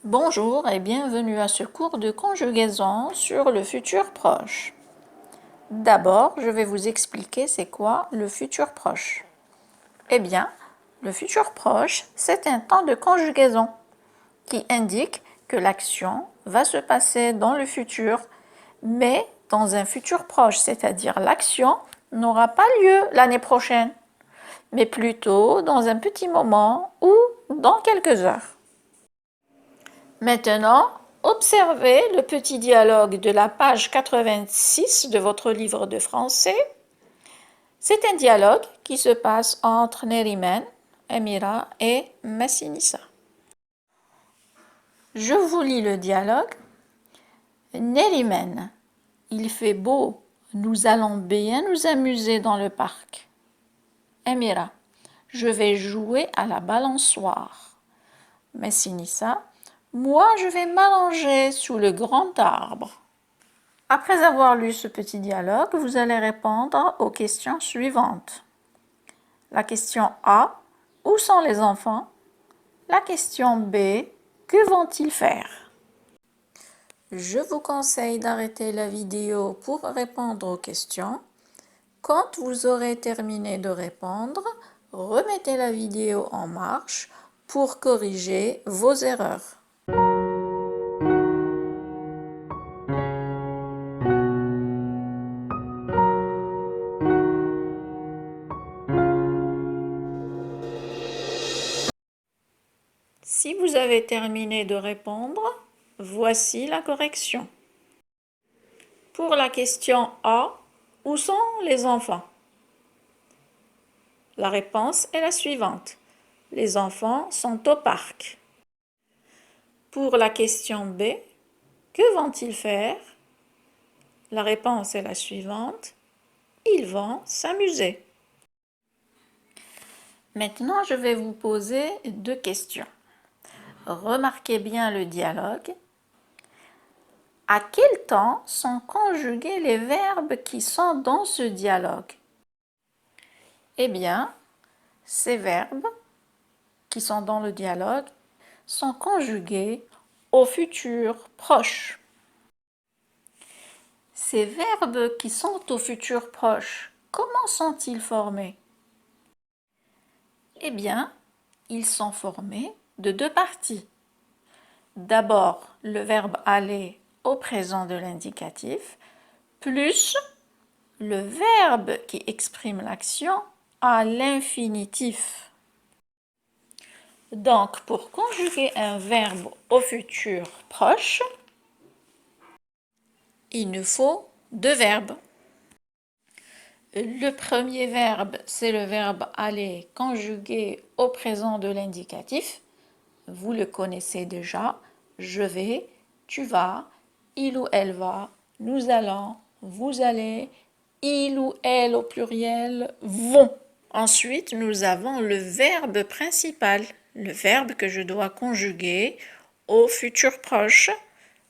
Bonjour et bienvenue à ce cours de conjugaison sur le futur proche. D'abord, je vais vous expliquer c'est quoi le futur proche. Eh bien, le futur proche, c'est un temps de conjugaison qui indique que l'action va se passer dans le futur, mais dans un futur proche, c'est-à-dire l'action n'aura pas lieu l'année prochaine, mais plutôt dans un petit moment ou dans quelques heures. Maintenant, observez le petit dialogue de la page 86 de votre livre de français. C'est un dialogue qui se passe entre Neriman, Amira et Massinissa. Je vous lis le dialogue. Neriman, il fait beau, nous allons bien nous amuser dans le parc. Amira, je vais jouer à la balançoire. Massinissa, moi je vais m'allonger sous le grand arbre. Après avoir lu ce petit dialogue, vous allez répondre aux questions suivantes. La question A, où sont les enfants? La question B, que vont-ils faire? Je vous conseille d'arrêter la vidéo pour répondre aux questions. Quand vous aurez terminé de répondre, remettez la vidéo en marche pour corriger vos erreurs. Si vous avez terminé de répondre, voici la correction. Pour la question A, où sont les enfants? La réponse est la suivante. Les enfants sont au parc. Pour la question B, que vont-ils faire? La réponse est la suivante. Ils vont s'amuser. Maintenant, je vais vous poser deux questions. Remarquez bien le dialogue. À quel temps sont conjugués les verbes qui sont dans ce dialogue? Eh bien, ces verbes qui sont dans le dialogue sont conjugués au futur proche. Ces verbes qui sont au futur proche, comment sont-ils formés? Eh bien, ils sont formés de deux parties. D'abord, le verbe aller au présent de l'indicatif, plus le verbe qui exprime l'action à l'infinitif. Donc, pour conjuguer un verbe au futur proche, il nous faut deux verbes. Le premier verbe, c'est le verbe aller conjugué au présent de l'indicatif. Vous le connaissez déjà. Je vais, tu vas, il ou elle va, nous allons, vous allez, il ou elle au pluriel vont. Ensuite, nous avons le verbe principal, le verbe que je dois conjuguer au futur proche.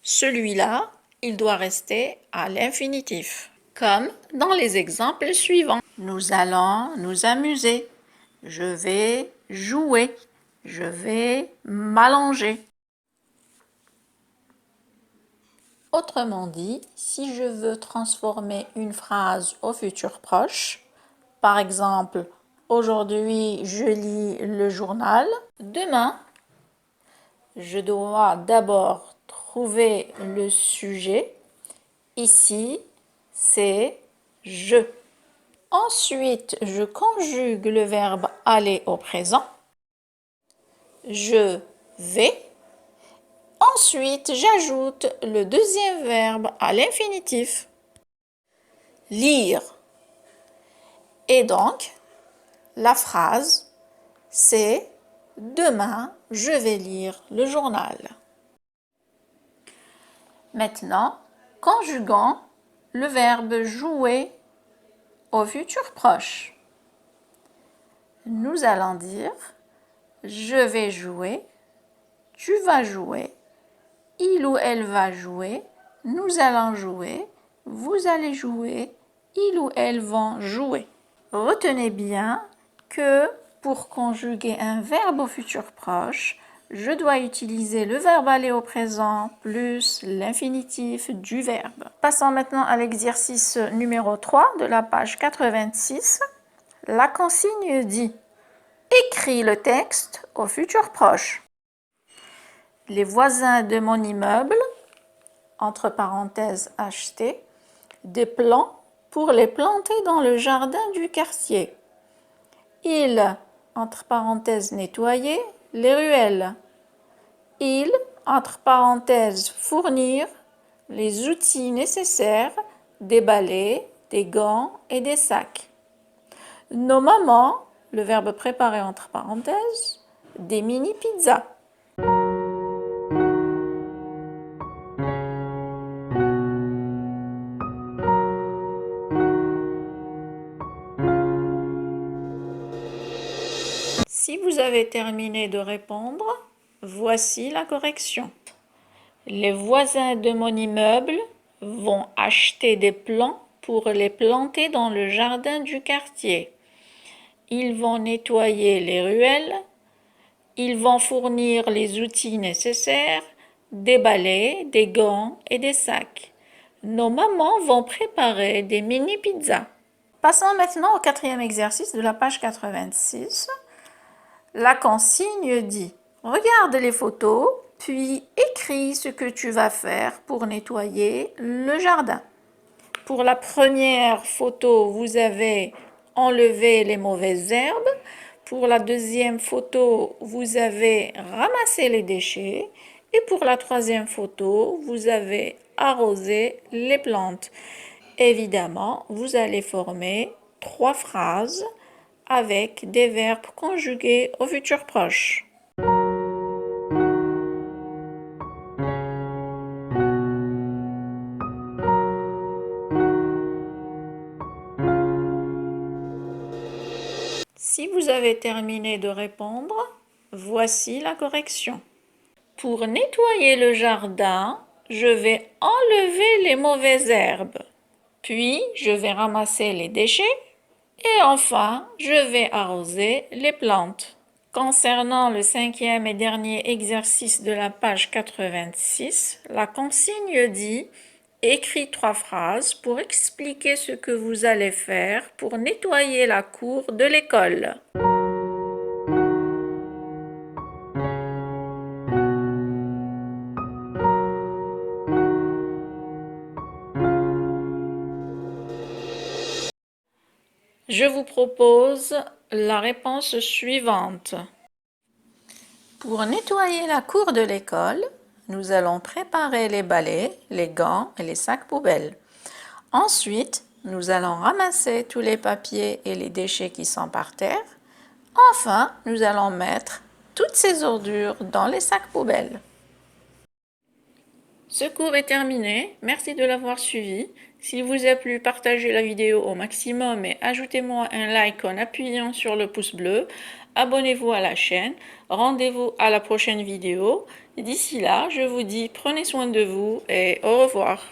Celui-là, il doit rester à l'infinitif, comme dans les exemples suivants. Nous allons nous amuser. Je vais jouer. Je vais m'allonger. Autrement dit, si je veux transformer une phrase au futur proche, par exemple, aujourd'hui je lis le journal, demain, je dois d'abord trouver le sujet. Ici, c'est je. Ensuite, je conjugue le verbe aller au présent. Je vais. Ensuite, j'ajoute le deuxième verbe à l'infinitif. Lire. Et donc, la phrase, c'est demain, je vais lire le journal. Maintenant, conjuguons le verbe jouer au futur proche. Nous allons dire je vais jouer, tu vas jouer, il ou elle va jouer, nous allons jouer, vous allez jouer, il ou elles vont jouer. Retenez bien que pour conjuguer un verbe au futur proche, je dois utiliser le verbe aller au présent plus l'infinitif du verbe. Passons maintenant à l'exercice numéro 3 de la page 86. La consigne dit « Écris le texte au futur proche. Les voisins de mon immeuble, entre parenthèses acheter, des plants pour les planter dans le jardin du quartier. Ils, entre parenthèses nettoyer, les ruelles. Ils, entre parenthèses fournir, les outils nécessaires, des balais, des gants et des sacs. Nos mamans, le verbe préparer entre parenthèses, des mini-pizzas. Si vous avez terminé de répondre, voici la correction. Les voisins de mon immeuble vont acheter des plants pour les planter dans le jardin du quartier. Ils vont nettoyer les ruelles. Ils vont fournir les outils nécessaires, des balais, des gants et des sacs. Nos mamans vont préparer des mini-pizzas. Passons maintenant au 4e exercice de la page 86. La consigne dit « Regarde les photos, puis écris ce que tu vas faire pour nettoyer le jardin. » Pour la première photo, vous avez enlevé les mauvaises herbes. Pour la deuxième photo, vous avez ramassé les déchets. Et pour la troisième photo, vous avez arrosé les plantes. Évidemment, vous allez former 3 phrases avec des verbes conjugués au futur proche. Si vous avez terminé de répondre, voici la correction. Pour nettoyer le jardin, je vais enlever les mauvaises herbes. Puis, je vais ramasser les déchets. Et enfin, je vais arroser les plantes. Concernant le 5e et dernier exercice de la page 86, la consigne dit « Écris 3 phrases pour expliquer ce que vous allez faire pour nettoyer la cour de l'école. » Je vous propose la réponse suivante. Pour nettoyer la cour de l'école, nous allons préparer les balais, les gants et les sacs poubelles. Ensuite, nous allons ramasser tous les papiers et les déchets qui sont par terre. Enfin, nous allons mettre toutes ces ordures dans les sacs poubelles. Ce cours est terminé. Merci de l'avoir suivi. S'il vous a plu, partagez la vidéo au maximum et ajoutez-moi un like en appuyant sur le pouce bleu. Abonnez-vous à la chaîne. Rendez-vous à la prochaine vidéo. D'ici là, je vous dis prenez soin de vous et au revoir.